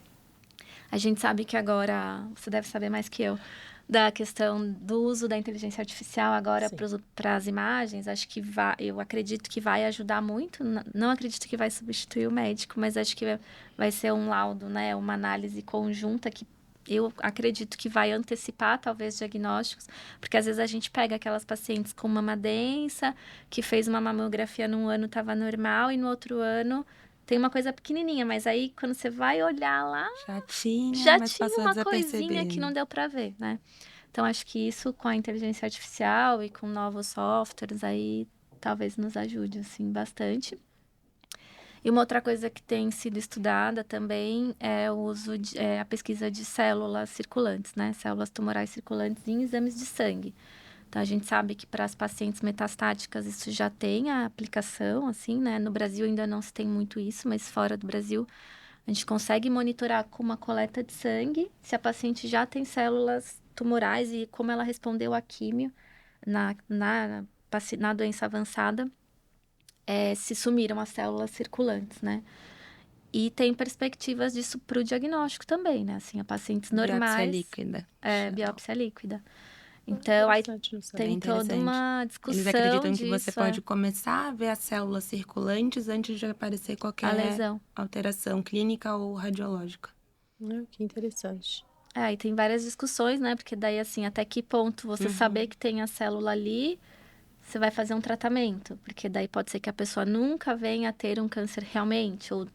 A gente sabe que agora, você deve saber mais que eu, da questão do uso da inteligência artificial agora para as imagens, acho que eu acredito que vai ajudar muito, não acredito que vai substituir o médico, mas acho que vai ser um laudo, né, uma análise conjunta que eu acredito que vai antecipar, talvez, diagnósticos, porque às vezes a gente pega aquelas pacientes com mama densa, que fez uma mamografia num ano estava normal e no outro ano tem uma coisa pequenininha, mas aí quando você vai olhar lá, já mas tinha uma coisinha que não deu para ver, né? Então, acho que isso com a inteligência artificial e com novos softwares aí, talvez nos ajude, assim, bastante. E uma outra coisa que tem sido estudada também é o uso a pesquisa de células circulantes, né? Células tumorais circulantes em exames de sangue. Então, a gente sabe que para as pacientes metastáticas isso já tem a aplicação, assim, né? No Brasil ainda não se tem muito isso, mas fora do Brasil a gente consegue monitorar com uma coleta de sangue se a paciente já tem células tumorais e como ela respondeu à químio na doença avançada, se sumiram as células circulantes, né? E tem perspectivas disso para o diagnóstico também, né? Assim, a pacientes normais... Biópsia líquida. Biópsia líquida. Então, aí tem toda uma discussão Eles acreditam que disso, você pode começar a ver as células circulantes antes de aparecer a qualquer lesão. alteração clínica ou radiológica. Que interessante. E tem várias discussões, né? Porque daí, assim, até que ponto você saber que tem a célula ali, você vai fazer um tratamento. Porque daí pode ser que a pessoa nunca venha a ter um câncer realmente. Ou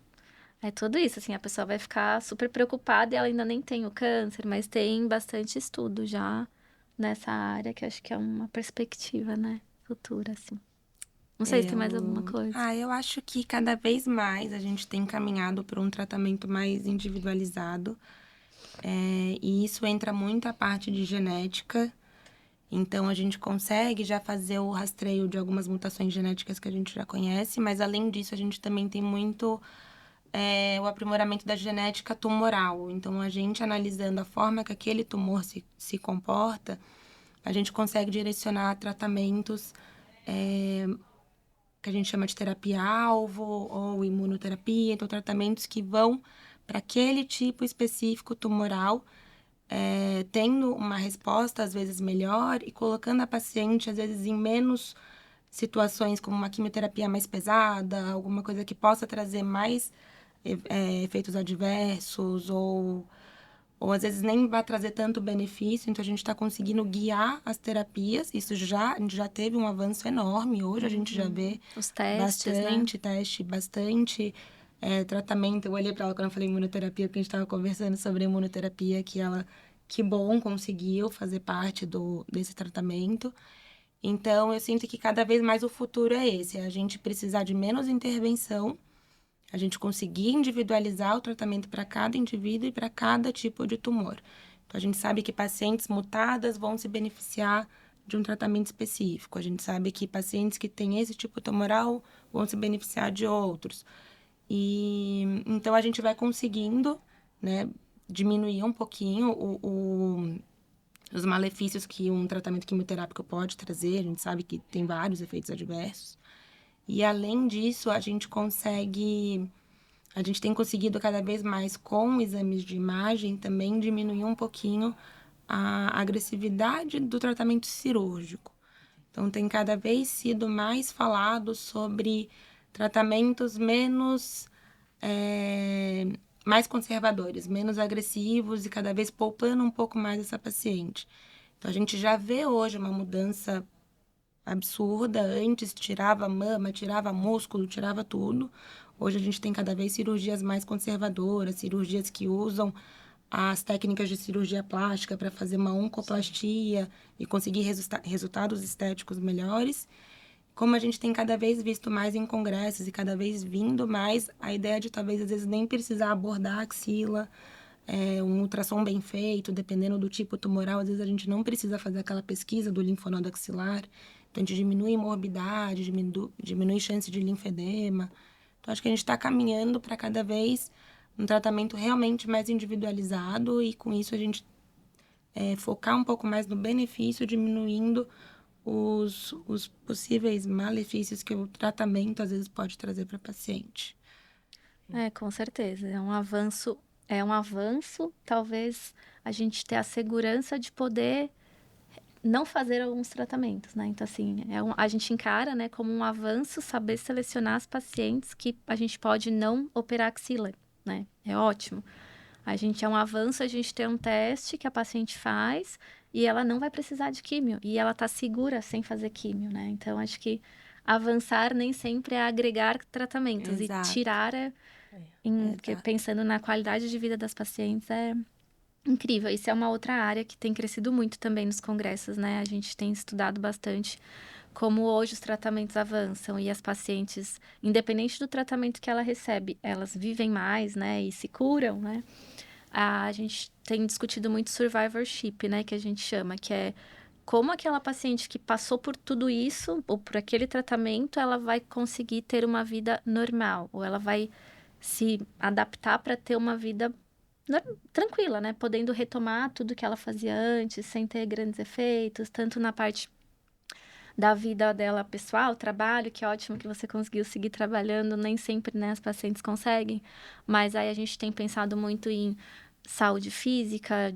é tudo isso, assim, a pessoa vai ficar super preocupada e ela ainda nem tem o câncer. Mas tem bastante estudo já nessa área, que acho que é uma perspectiva, né? Futura, assim. Não sei se tem mais alguma coisa. Eu acho que cada vez mais a gente tem caminhado para um tratamento mais individualizado. E isso entra muito a parte de genética. Então, a gente consegue já fazer o rastreio de algumas mutações genéticas que a gente já conhece, mas além disso, a gente também tem muito o aprimoramento da genética tumoral. Então, a gente analisando a forma que aquele tumor se comporta, a gente consegue direcionar tratamentos que a gente chama de terapia-alvo ou imunoterapia. Então, tratamentos que vão para aquele tipo específico tumoral, tendo uma resposta, às vezes, melhor e colocando a paciente, às vezes, em menos situações como uma quimioterapia mais pesada, alguma coisa que possa trazer mais efeitos adversos ou ou às vezes nem vai trazer tanto benefício, então a gente está conseguindo guiar as terapias, a gente já teve um avanço enorme, hoje a gente já vê Os testes, bastante teste, bastante tratamento. Eu olhei para ela quando eu falei imunoterapia, porque a gente estava conversando sobre imunoterapia, que bom, conseguiu fazer parte desse tratamento. Então, eu sinto que cada vez mais o futuro é esse, é a gente precisar de menos intervenção, a gente conseguir individualizar o tratamento para cada indivíduo e para cada tipo de tumor. Então, a gente sabe que pacientes mutadas vão se beneficiar de um tratamento específico. A gente sabe que pacientes que têm esse tipo tumoral vão se beneficiar de outros. E então a gente vai conseguindo, né, diminuir um pouquinho os malefícios que um tratamento quimioterápico pode trazer. A gente sabe que tem vários efeitos adversos. E além disso, a gente tem conseguido cada vez mais com exames de imagem também diminuir um pouquinho a agressividade do tratamento cirúrgico. Então, tem cada vez sido mais falado sobre tratamentos mais conservadores, menos agressivos e cada vez poupando um pouco mais essa paciente. Então, a gente já vê hoje uma mudança absurda. Antes tirava mama, tirava músculo, tirava tudo. Hoje a gente tem cada vez cirurgias mais conservadoras, cirurgias que usam as técnicas de cirurgia plástica para fazer uma oncoplastia e conseguir resultados estéticos melhores. Como a gente tem cada vez visto mais em congressos e cada vez vindo mais a ideia de talvez às vezes nem precisar abordar a axila, um ultrassom bem feito, dependendo do tipo tumoral, às vezes a gente não precisa fazer aquela pesquisa do linfonodo axilar, então a gente diminui morbidade, diminui chance de linfedema. Então acho que a gente está caminhando para cada vez um tratamento realmente mais individualizado e com isso a gente focar um pouco mais no benefício, diminuindo os possíveis malefícios que o tratamento às vezes pode trazer para a paciente. Com certeza. É um avanço, talvez a gente ter a segurança de poder não fazer alguns tratamentos, né? Então, assim, a gente encara, né, como um avanço saber selecionar as pacientes que a gente pode não operar axila, né? É ótimo. É um avanço a gente ter um teste que a paciente faz e ela não vai precisar de químio. E ela tá segura sem fazer químio, né? Então, acho que avançar nem sempre é agregar tratamentos. Exato. E tirar porque pensando na qualidade de vida das pacientes é incrível. Isso é uma outra área que tem crescido muito também nos congressos, né? A gente tem estudado bastante como hoje os tratamentos avançam e as pacientes, independente do tratamento que ela recebe, elas vivem mais, né? E se curam, né? A gente tem discutido muito survivorship, né? Que a gente chama, que é como aquela paciente que passou por tudo isso, ou por aquele tratamento, ela vai conseguir ter uma vida normal, ou ela vai se adaptar para ter uma vida tranquila, né? Podendo retomar tudo que ela fazia antes, sem ter grandes efeitos, tanto na parte da vida dela pessoal, trabalho, que é ótimo que você conseguiu seguir trabalhando, nem sempre, né, as pacientes conseguem, mas aí a gente tem pensado muito em saúde física,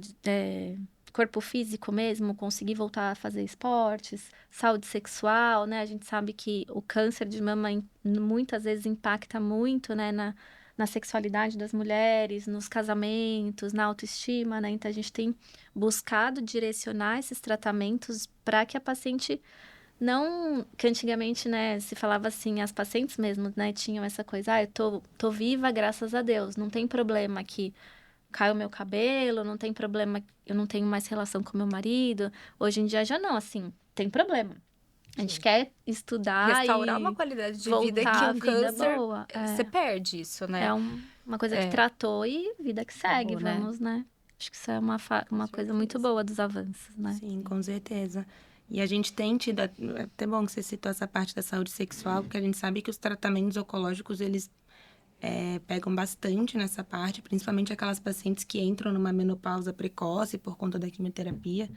corpo físico mesmo, conseguir voltar a fazer esportes, saúde sexual, né, a gente sabe que o câncer de mama muitas vezes impacta muito, né, na sexualidade das mulheres, nos casamentos, na autoestima, né, então a gente tem buscado direcionar esses tratamentos para que a paciente não, que antigamente, né, se falava assim, as pacientes mesmo, né, tinham essa coisa, eu tô viva graças a Deus, não tem problema que cai o meu cabelo, não tem problema, eu não tenho mais relação com meu marido. Hoje em dia já não, assim, tem problema. A gente quer estudar Restaurar e uma qualidade de vida voltar que a o vida câncer, boa. você perde isso, né? É uma coisa que tratou e vida que segue, Acabou, né? vamos, né? Acho que isso é uma coisa muito boa dos avanços, né? Sim, com certeza. E a gente tem tido, é até bom que você citou essa parte da saúde sexual, porque a gente sabe que os tratamentos oncológicos, eles pegam bastante nessa parte, principalmente aquelas pacientes que entram numa menopausa precoce por conta da quimioterapia,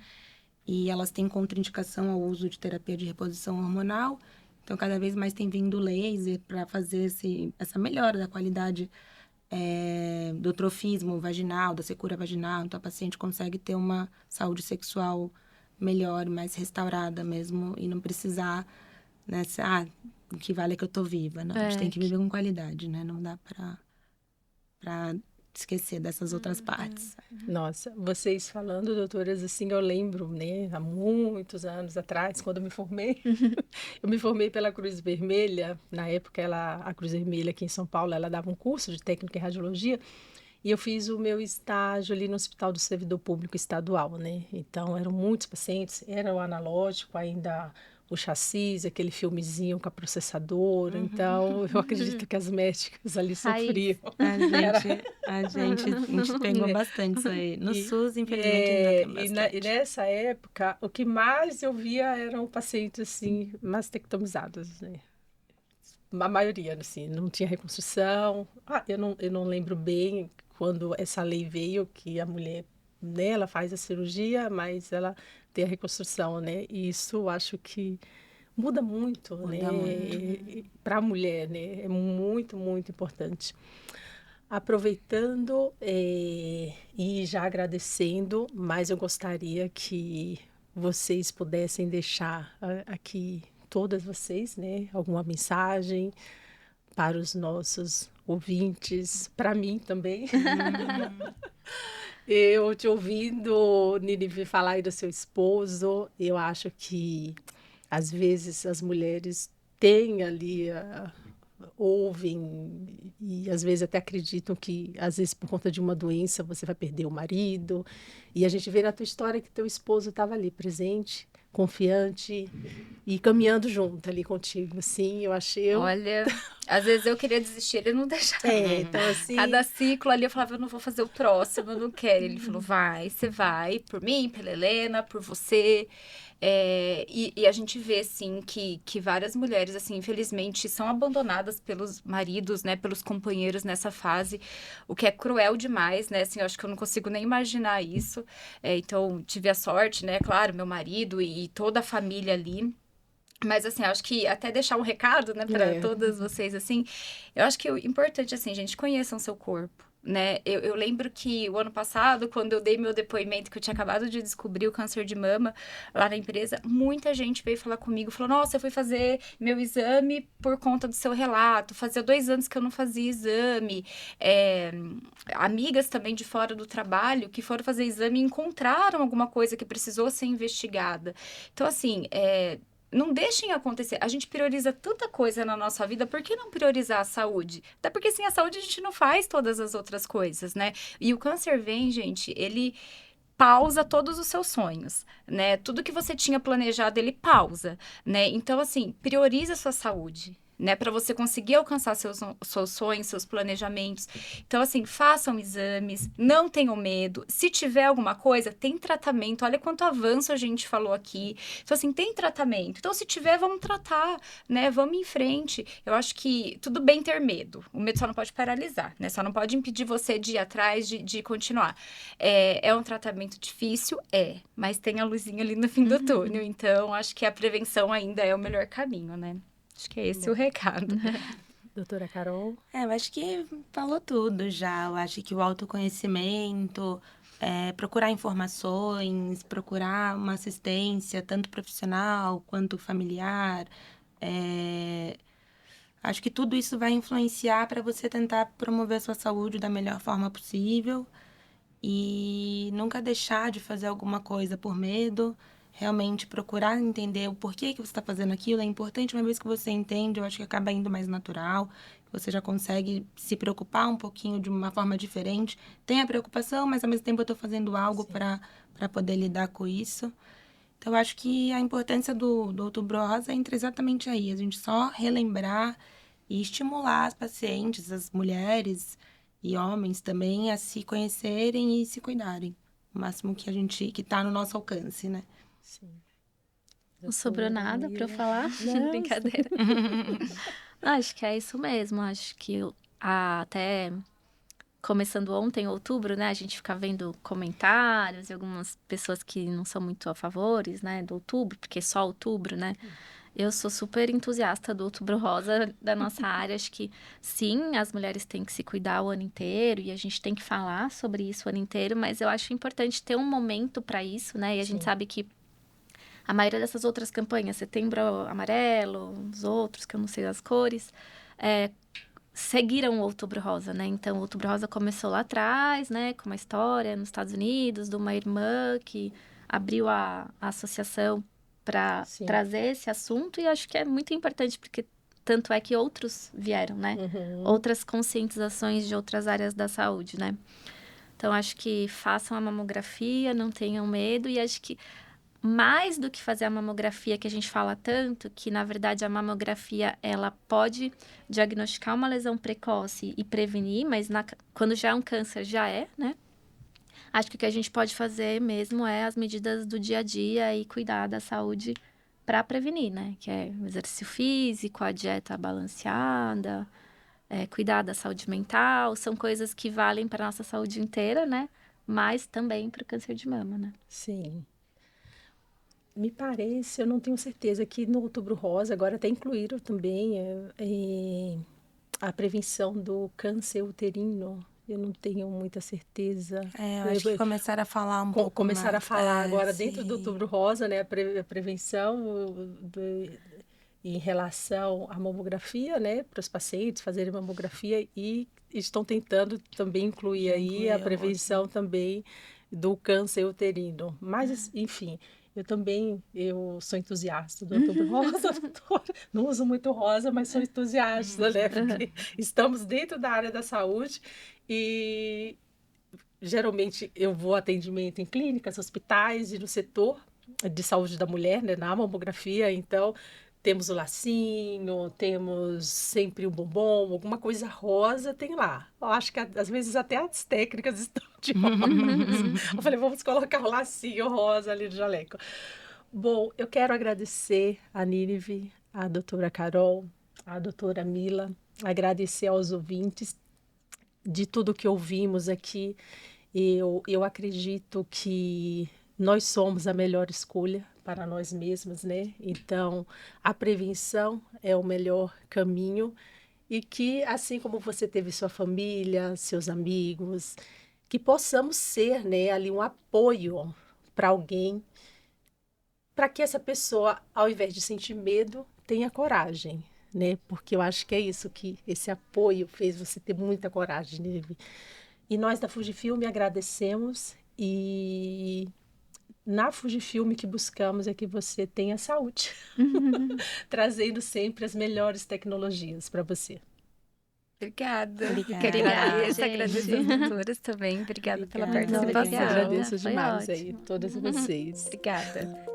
e elas têm contraindicação ao uso de terapia de reposição hormonal, então cada vez mais tem vindo laser para fazer essa melhora da qualidade do trofismo vaginal, da secura vaginal, então a paciente consegue ter uma saúde sexual melhor, mais restaurada mesmo, e não precisar, né, o que vale é que eu tô viva, não, a gente tem que viver com qualidade, né, não dá pra esquecer dessas outras partes. Nossa, vocês falando, doutoras, assim, eu lembro, né, há muitos anos atrás, quando eu me formei, eu me formei pela Cruz Vermelha, na época a Cruz Vermelha aqui em São Paulo, ela dava um curso de técnica em radiologia, e eu fiz o meu estágio ali no Hospital do Servidor Público Estadual, né, então eram muitos pacientes, era o analógico ainda, o chassis, aquele filmezinho com a processadora, então eu acredito que as médicas ali Raiz. sofriam. A gente pegou bastante isso aí. No E, SUS, infelizmente, ainda tem e bastante. nessa época, o que mais eu via eram pacientes, assim, mastectomizados, né? A maioria, assim, não tinha reconstrução. Eu não lembro bem quando essa lei veio, que a mulher, né, ela faz a cirurgia, mas ela tem a reconstrução, né? E isso eu acho que muda muito, né? Muda muito. Para a mulher, né? É muito, muito importante. Aproveitando e já agradecendo, mas eu gostaria que vocês pudessem deixar aqui, todas vocês, né, alguma mensagem para os nossos ouvintes, para mim também. Eu te ouvindo, Ninive, falar aí do seu esposo, eu acho que às vezes as mulheres têm ali ouvem e às vezes até acreditam que, às vezes, por conta de uma doença, você vai perder o marido. E a gente vê na tua história que teu esposo estava ali presente, confiante e caminhando junto ali contigo. Assim, eu achei. Olha, às vezes eu queria desistir, ele não deixava. Então assim. Cada ciclo ali eu falava, eu não vou fazer o próximo, eu não quero. Ele falou, vai, você vai, por mim, pela Helena, por você. E a gente vê, assim, que várias mulheres, assim, infelizmente, são abandonadas pelos maridos, né, pelos companheiros nessa fase, o que é cruel demais, né, assim, eu acho que eu não consigo nem imaginar isso. Então, tive a sorte, né, claro, meu marido e toda a família ali. Mas, assim, acho que até deixar um recado, né, para todas vocês, assim, eu acho que o importante, assim, gente, conheçam seu corpo, né? Eu lembro que o ano passado, quando eu dei meu depoimento, que eu tinha acabado de descobrir o câncer de mama lá na empresa, muita gente veio falar comigo, falou, nossa, eu fui fazer meu exame por conta do seu relato, fazia 2 anos que eu não fazia exame. Amigas também de fora do trabalho que foram fazer exame e encontraram alguma coisa que precisou ser investigada. Então, assim, não deixem acontecer. A gente prioriza tanta coisa na nossa vida, por que não priorizar a saúde? Até porque sem a saúde a gente não faz todas as outras coisas, né? E o câncer vem, gente, ele pausa todos os seus sonhos, né? Tudo que você tinha planejado, ele pausa, né? Então, assim, priorize a sua saúde, né? Para você conseguir alcançar seus sonhos, seus planejamentos. Então, assim, façam exames, não tenham medo. Se tiver alguma coisa, tem tratamento. Olha quanto avanço a gente falou aqui. Então, assim, tem tratamento. Então, se tiver, vamos tratar, né? Vamos em frente. Eu acho que tudo bem ter medo. O medo só não pode paralisar, né? Só não pode impedir você de ir atrás, de continuar. É um tratamento difícil? Mas tem a luzinha ali no fim do túnel. Então, acho que a prevenção ainda é o melhor caminho, né? Acho que é esse o recado. Doutora Carol? Eu acho que falou tudo já. Eu acho que o autoconhecimento, procurar informações, procurar uma assistência, tanto profissional quanto familiar. Acho que tudo isso vai influenciar para você tentar promover a sua saúde da melhor forma possível e nunca deixar de fazer alguma coisa por medo. Realmente procurar entender o porquê que você está fazendo aquilo é importante. Uma vez que você entende, eu acho que acaba indo mais natural. Você já consegue se preocupar um pouquinho de uma forma diferente. Tem a preocupação, mas ao mesmo tempo eu estou fazendo algo para poder lidar com isso. Então, eu acho que a importância do Outubro Rosa entra exatamente aí. A gente só relembrar e estimular as pacientes, as mulheres e homens também a se conhecerem e se cuidarem. O máximo que está no nosso alcance, né? Sim. Não sobrou nada para eu falar? Não. Brincadeira. Acho que é isso mesmo. Acho que até começando ontem, outubro, né? A gente fica vendo comentários e algumas pessoas que não são muito a favores, né? Do outubro, porque é só outubro, né? Eu sou super entusiasta do Outubro Rosa da nossa área. Acho que, sim, as mulheres têm que se cuidar o ano inteiro e a gente tem que falar sobre isso o ano inteiro, mas eu acho importante ter um momento para isso, né? E a gente sabe que a maioria dessas outras campanhas, Setembro Amarelo, os outros, que eu não sei as cores, seguiram o Outubro Rosa, né? Então, o Outubro Rosa começou lá atrás, né? Com uma história nos Estados Unidos, de uma irmã que abriu a associação para Sim. trazer esse assunto. E acho que é muito importante, porque tanto é que outros vieram, né? Outras conscientizações de outras áreas da saúde, né? Então, acho que façam a mamografia, não tenham medo. E acho que mais do que fazer a mamografia, que a gente fala tanto, que na verdade a mamografia ela pode diagnosticar uma lesão precoce e prevenir, mas quando já é um câncer, já é, né? Acho que o que a gente pode fazer mesmo é as medidas do dia a dia e cuidar da saúde para prevenir, né? Que é o exercício físico, a dieta balanceada, cuidar da saúde mental, são coisas que valem para a nossa saúde inteira, né? Mas também para o câncer de mama, né? Sim. Me parece, eu não tenho certeza, que no Outubro Rosa agora até incluíram também a prevenção do câncer uterino. Eu não tenho muita certeza. Eu acho que começaram a falar um pouco Começaram a mais. falar agora Sim. dentro do Outubro Rosa, né, a prevenção em relação à mamografia, né, para os pacientes fazerem mamografia, e estão tentando também incluir aí a prevenção também do câncer uterino. Mas, enfim, eu sou entusiasta do Outubro Rosa, doutora. Não uso muito rosa, mas sou entusiasta, né, porque estamos dentro da área da saúde e geralmente eu vou a atendimento em clínicas, hospitais e no setor de saúde da mulher, né, na mamografia. Então, temos o lacinho, temos sempre o bombom, alguma coisa rosa tem lá. Eu acho que às vezes até as técnicas estão de rosa. Eu falei, vamos colocar o lacinho rosa ali no jaleco. Bom, eu quero agradecer a Nínive, a doutora Carol, a doutora Mila, agradecer aos ouvintes de tudo que ouvimos aqui. Eu acredito que nós somos a melhor escolha para nós mesmos, né? Então, a prevenção é o melhor caminho, e que, assim como você teve sua família, seus amigos, que possamos ser, né, ali um apoio para alguém, para que essa pessoa, ao invés de sentir medo, tenha coragem, né? Porque eu acho que é isso, que esse apoio fez você ter muita coragem, né? E nós da Fujifilm agradecemos, e na Fujifilm que buscamos é que você tenha saúde, trazendo sempre as melhores tecnologias para você. Obrigada. Obrigada. Agradeço gente. as doutoras também. Obrigada pela Obrigada. participação. Eu agradeço Foi demais aí, ótimo. todas vocês. Obrigada.